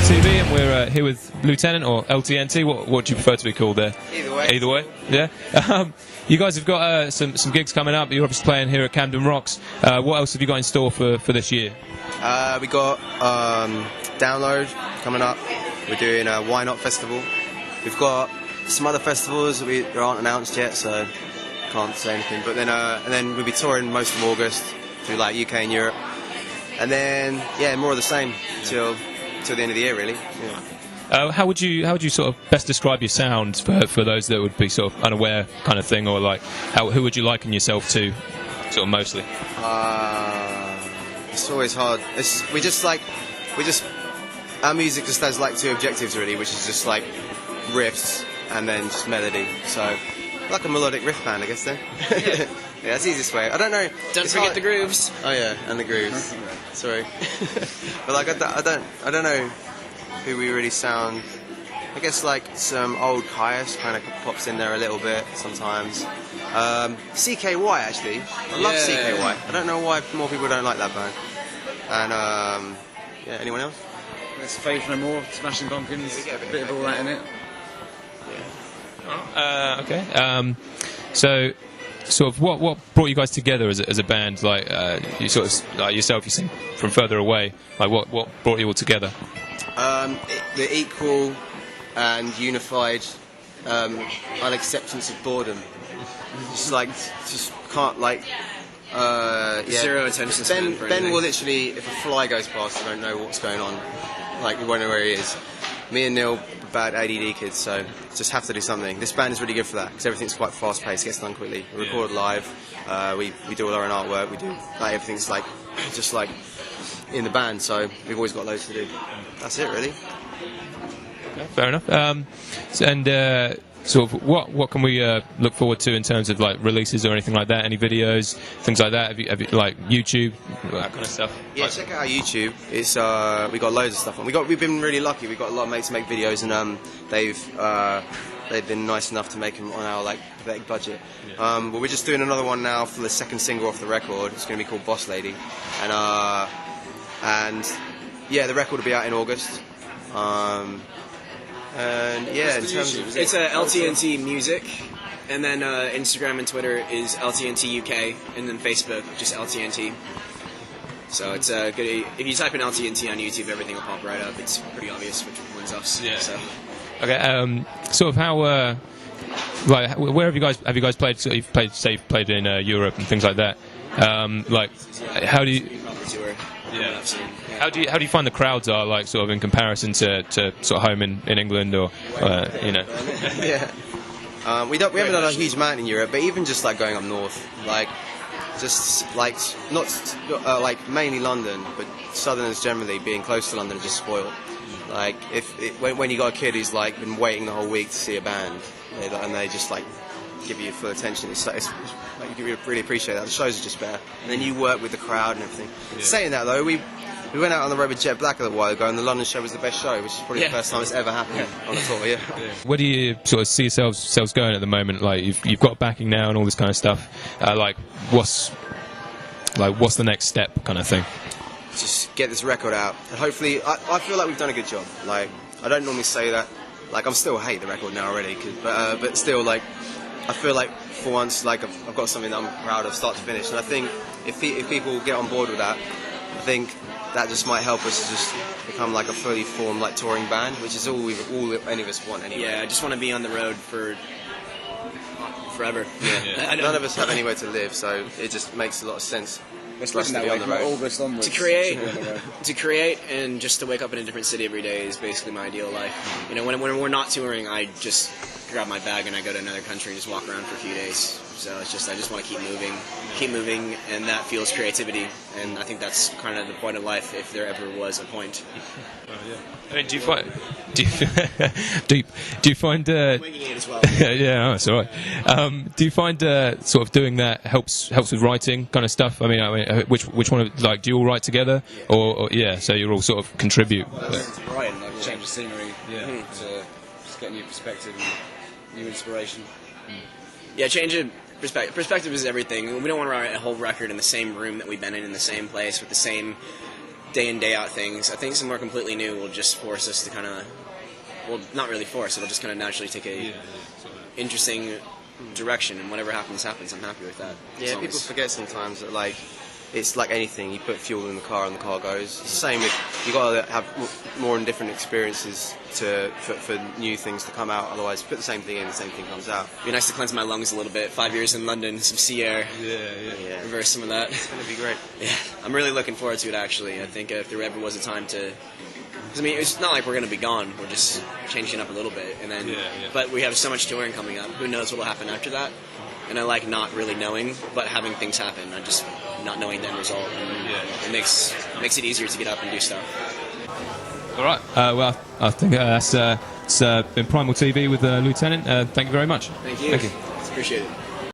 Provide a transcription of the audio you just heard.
TV, and we're here with Lieutenant or L.T.N.T. What do you prefer to be called there? Either way. Either way, yeah. You guys have got some gigs coming up. You're obviously playing here at Camden Rocks. What else have you got in store for this year? We got Download coming up. We're doing a Why Not Festival. We've got some other festivals that aren't announced yet, so can't say anything. But then and then we'll be touring most of August through like UK and Europe, and then yeah, more of the same till the end of the year, really. Yeah. How would you sort of best describe your sound for those that would be sort of unaware, kind of thing, or like who would you liken yourself to, sort of mostly? It's always hard. Our music just has like two objectives really, which is just like riffs and then just melody. So like a melodic riff band, I guess. Then yeah, that's the easiest way. I don't know. Don't forget the grooves. Oh yeah, and the grooves. Sorry, but like I don't know who we really sound. I guess like some old Caius kind of pops in there a little bit sometimes. CKY actually, I love CKY. I don't know why more people don't like that band. And yeah, anyone else? There's Faith No More, Smashing Pumpkins, Yeah, a bit of all that in it. Yeah. Okay. So, sort of, what brought you guys together as a band? Like, you sort of like yourself, you sing from further away. Like, what brought you all together? The equal and unified unacceptance of boredom. Just can't like. Yeah. Zero attention span for Ben anything. will literally, if a fly goes past, I don't know what's going on. Like, we won't know where he is. Me and Neil are bad ADD kids, so just have to do something. This band is really good for that, because everything's quite fast-paced, gets done quickly. We record live, we do all our own artwork, we do, like, everything's like, just like in the band, so we've always got loads to do. That's it, really. Okay, fair enough. Sort of, what can we look forward to in terms of like releases or anything like that? Any videos, things like that? Have you like YouTube, that kind of stuff? Yeah, check out our YouTube. It's we got loads of stuff on. We've been really lucky. We've got a lot of mates to make videos, and they've been nice enough to make them on our like pathetic budget. Yeah. But we're just doing another one now for the second single off the record. It's going to be called Boss Lady, and yeah, the record will be out in August. And yeah, in terms of It's L.T.N.T music, and then Instagram and Twitter is L.T.N.T UK, and then Facebook just L.T.N.T. So it's good. If you type in L.T.N.T on YouTube, everything will pop right up. It's pretty obvious which one's us. Yeah. So. Okay. Sort of how like where have you guys played? So you've played in Europe and things like that. Like how do you? Yeah. How do you find the crowds are like sort of in comparison to sort of home in England or you know? Yeah. We haven't done a huge amount in Europe, but even just like going up north, like just like not like mainly London, but Southerners generally being close to London are just spoiled. Like when you got a kid who's like been waiting the whole week to see a band, and they just like give you full attention, it's like you really appreciate that. The shows are just better, and then you work with the crowd and everything. Yeah. Saying that though, we went out on the road with Jet Black a little while ago, and the London show was the best show, which is probably the first time it's ever happened on a tour. Yeah. Where do you sort of see yourselves going at the moment? Like you've got backing now and all this kind of stuff. Like what's the next step, kind of thing? Just get this record out, and hopefully, I feel like we've done a good job. Like I don't normally say that. Like I'm still hate the record now already, but still like. I feel like for once, like I've got something that I'm proud of, start to finish, and I think if people get on board with that, I think that just might help us to just become like a fully formed like touring band, which is all any of us want anyway. Yeah, I just want to be on the road for forever. Yeah. None of us have anywhere to live, so it just makes a lot of sense. It's looking that way from August onwards. To create and just to wake up in a different city every day is basically my ideal life. You know, when we're not touring, I just grab my bag and I go to another country and just walk around for a few days. So I just want to keep moving, and that fuels creativity. And I think that's kind of the point of life, if there ever was a point. I mean, do you find Winging it as well. yeah, oh, it's all right. Do you find sort of doing that helps with writing kind of stuff? I mean, which one of, like, do you all write together, or yeah? So you all sort of contribute. Writing, like change the scenery, to just get a new perspective and new inspiration. Yeah, change it. Perspective is everything. We don't want to write a whole record in the same room that we've been in the same place with the same day in, day out things. I think somewhere completely new will just force us to kind of, well, not really force, it'll just kind of naturally take a interesting direction, and whatever happens, happens. I'm happy with that. Yeah, people forget sometimes that, like, it's like anything. You put fuel in the car and the car goes. It's the same with, you got to have more and different experiences for new things to come out. Otherwise, put the same thing in, the same thing comes out. It'd be nice to cleanse my lungs a little bit. 5 years in London, some sea air. Yeah. Reverse some of that. It's going to be great. Yeah, I'm really looking forward to it, actually. I think if there ever was a time to... Because, I mean, it's not like we're going to be gone. We're just changing up a little bit. And then, but we have so much touring coming up. Who knows what will happen after that? And I like not really knowing, but having things happen. I just not knowing the end result. And it makes it easier to get up and do stuff. All right. Well, I think it's been Primal TV with Lieutenant. Thank you very much. Thank you. Thank you. Appreciate it.